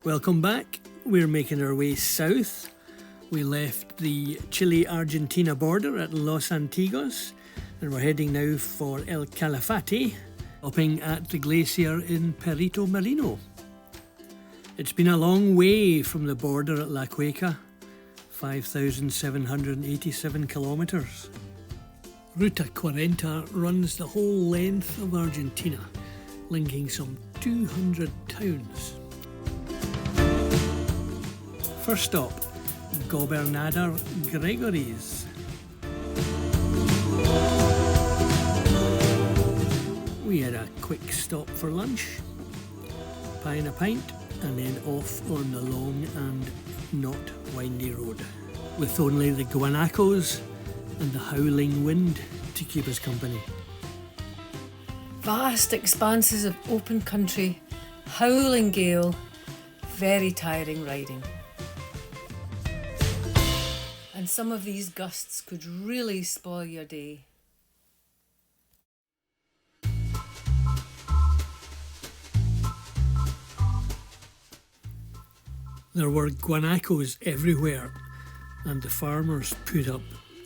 Welcome back. We're making our way south. We left the Chile-Argentina border at Los Antigos and we're heading now for El Calafate, stopping at the glacier in Perito Moreno. It's been a long way from the border at La Cueca, 5,787 kilometres. Ruta 40 runs the whole length of Argentina, linking some 200 towns. First stop, Gobernador Gregory's. We had a quick stop for lunch, pie and a pint, and then off on the long and not windy road, with only the guanacos and the howling wind to keep us company. Vast expanses of open country, howling gale, very tiring riding. And some of these gusts could really spoil your day. There were guanacos everywhere, and the farmers put up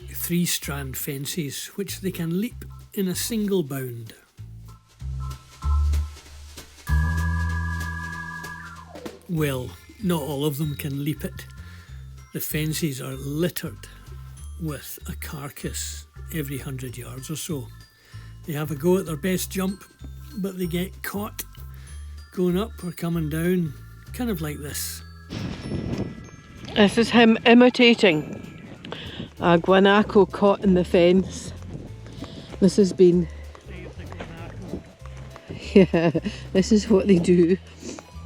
3-strand fences which they can leap in a single bound. Well, not all of them can leap it. The fences are littered with a carcass every 100 yards or so. They have a go at their best jump, but they get caught going up or coming down, kind of like this. This is him imitating a guanaco caught in the fence. This has been... Yeah, this is what they do.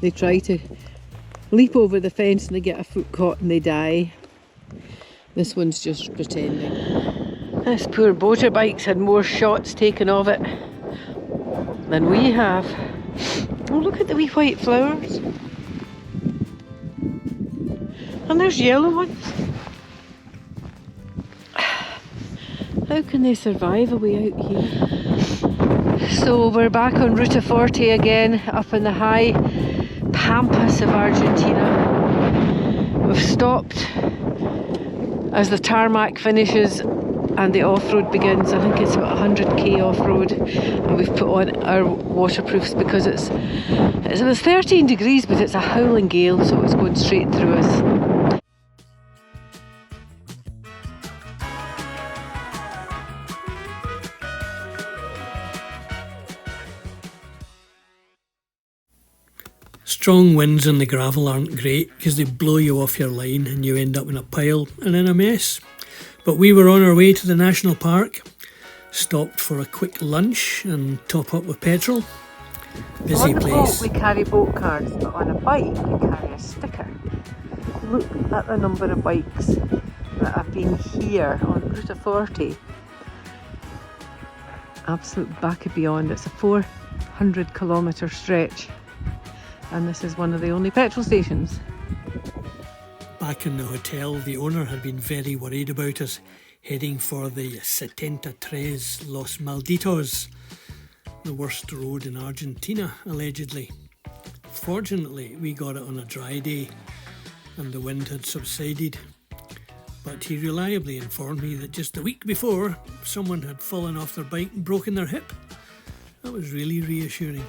They try to leap over the fence and they get a foot caught and they die. This one's just pretending. This poor motorbike's had more shots taken of it than we have. Oh, look at the wee white flowers. And there's yellow ones. How can they survive away out here? So we're back on Ruta 40 again, up in the high pampas of Argentina. We've stopped as the tarmac finishes and the off-road begins. I think it's about 100k off-road, and we've put on our waterproofs because it was 13 degrees, but it's a howling gale, so it's going straight through us. Strong winds on the gravel aren't great because they blow you off your line and you end up in a pile and in a mess. But we were on our way to the national park, stopped for a quick lunch and top up with petrol. Busy place. We carry boat cards, but on a bike you carry a sticker. Look at the number of bikes that have been here on Ruta 40. Absolute back and beyond. It's a 400 kilometre stretch. And this is one of the only petrol stations. Back in the hotel, the owner had been very worried about us heading for the 73 Los Malditos, the worst road in Argentina, allegedly. Fortunately, we got it on a dry day and the wind had subsided. But he reliably informed me that just the week before, someone had fallen off their bike and broken their hip. That was really reassuring.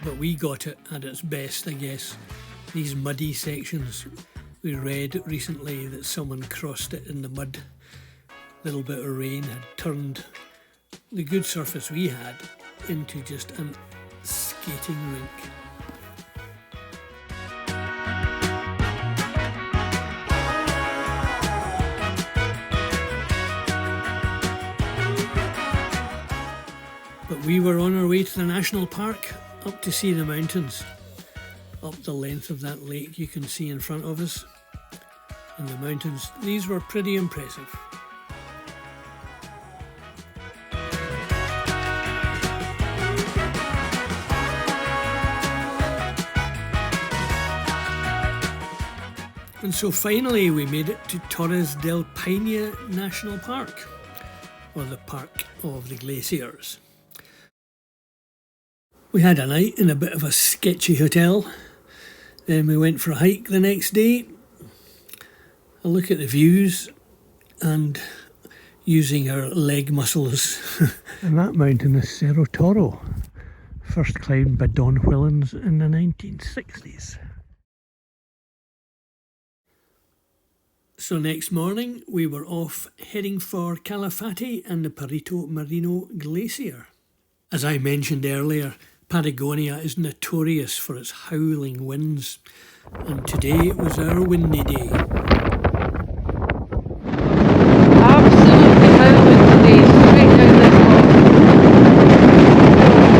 But we got it at its best, I guess. These muddy sections. We read recently that someone crossed it in the mud. A little bit of rain had turned the good surface we had into just a skating rink. But we were on our way to the national park, up to see the mountains. Up the length of that lake you can see in front of us. And the mountains, these were pretty impressive. And so finally we made it to Torres del Paine National Park, or the Park of the Glaciers. We had a night in a bit of a sketchy hotel. Then we went for a hike the next day, a look at the views, and using our leg muscles. And that mountain is Cerro Toro, first climbed by Don Whillans in the 1960s. So next morning we were off heading for Calafate and the Perito Moreno Glacier. As I mentioned earlier, Patagonia is notorious for its howling winds, and today was our windy day. Absolutely howling today, straight down this walk.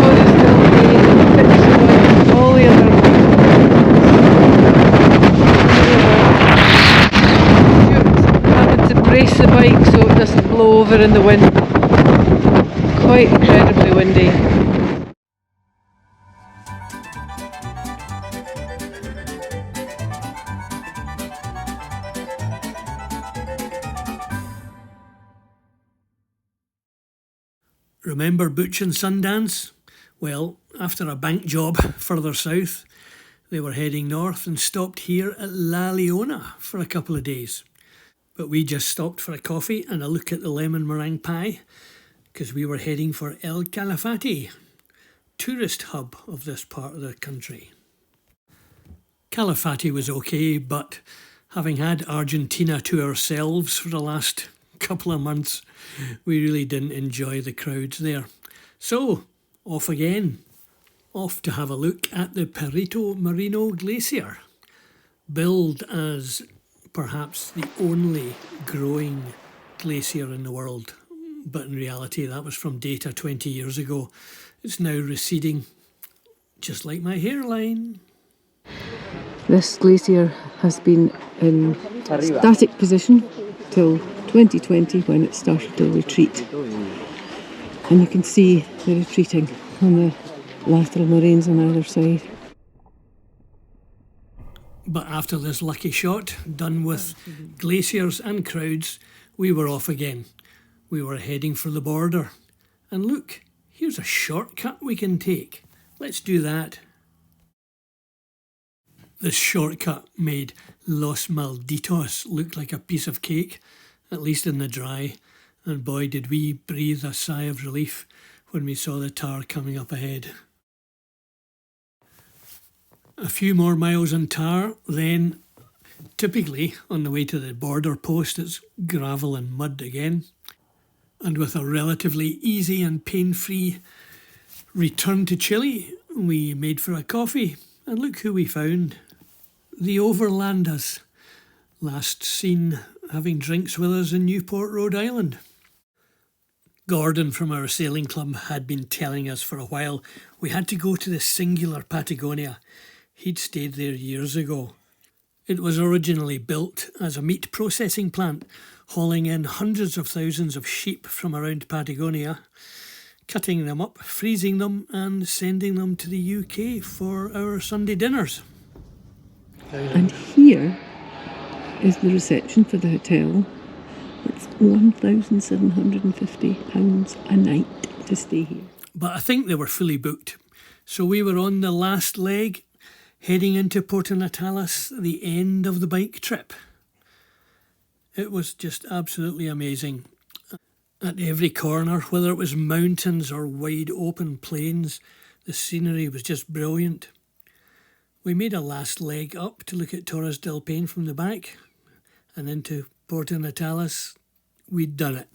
Forest Hill Bay, Pitch Wind, all the other having to brace the bike so it doesn't blow over in the wind. Quite incredibly windy. Remember Butch and Sundance? Well, after a bank job further south, they were heading north and stopped here at La Leona for a couple of days. But we just stopped for a coffee and a look at the lemon meringue pie, because we were heading for El Calafate, tourist hub of this part of the country. Calafate was okay, but having had Argentina to ourselves for the last couple of months, we really didn't enjoy the crowds there. So, off again. Off to have a look at the Perito Moreno Glacier, billed as perhaps the only growing glacier in the world. But in reality, that was from data 20 years ago. It's now receding, just like my hairline. This glacier has been in static position till 2020 when it started to retreat. And you can see the retreating on the lateral moraines on either side. But after this lucky shot, done with glaciers and crowds, we were off again. We were heading for the border. And look, here's a shortcut we can take. Let's do that. This shortcut made Los Malditos look like a piece of cake, at least in the dry, and boy did we breathe a sigh of relief when we saw the tar coming up ahead. A few more miles on tar, then typically on the way to the border post it's gravel and mud again. And with a relatively easy and pain-free return to Chile, we made for a coffee, and look who we found. The Overlanders, last seen having drinks with us in Newport, Rhode Island. Gordon from our sailing club had been telling us for a while we had to go to the singular Patagonia. He'd stayed there years ago. It was originally built as a meat processing plant, hauling in hundreds of thousands of sheep from around Patagonia, cutting them up, freezing them and sending them to the UK for our Sunday dinners. And here is the reception for the hotel. It's £1,750 a night to stay here. But I think they were fully booked. So we were on the last leg, heading into Puerto Natales, the end of the bike trip. It was just absolutely amazing. At every corner, whether it was mountains or wide open plains, the scenery was just brilliant. We made a last leg up to look at Torres del Paine from the back, and into Puerto Natales. We'd done it.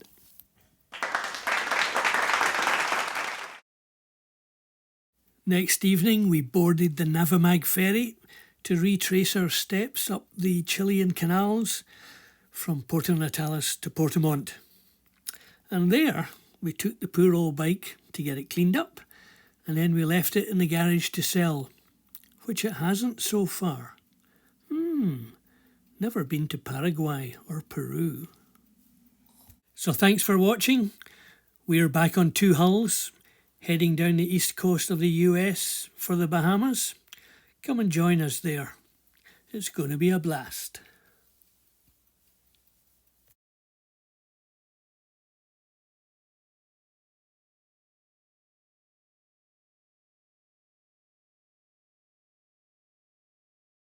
Next evening, we boarded the Navamag ferry to retrace our steps up the Chilean canals from Puerto Natales to Portimont. And there, we took the poor old bike to get it cleaned up, and then we left it in the garage to sell, which it hasn't so far. Never been to Paraguay or Peru. So thanks for watching. We're back on two hulls, heading down the east coast of the US for the Bahamas. Come and join us there. It's going to be a blast.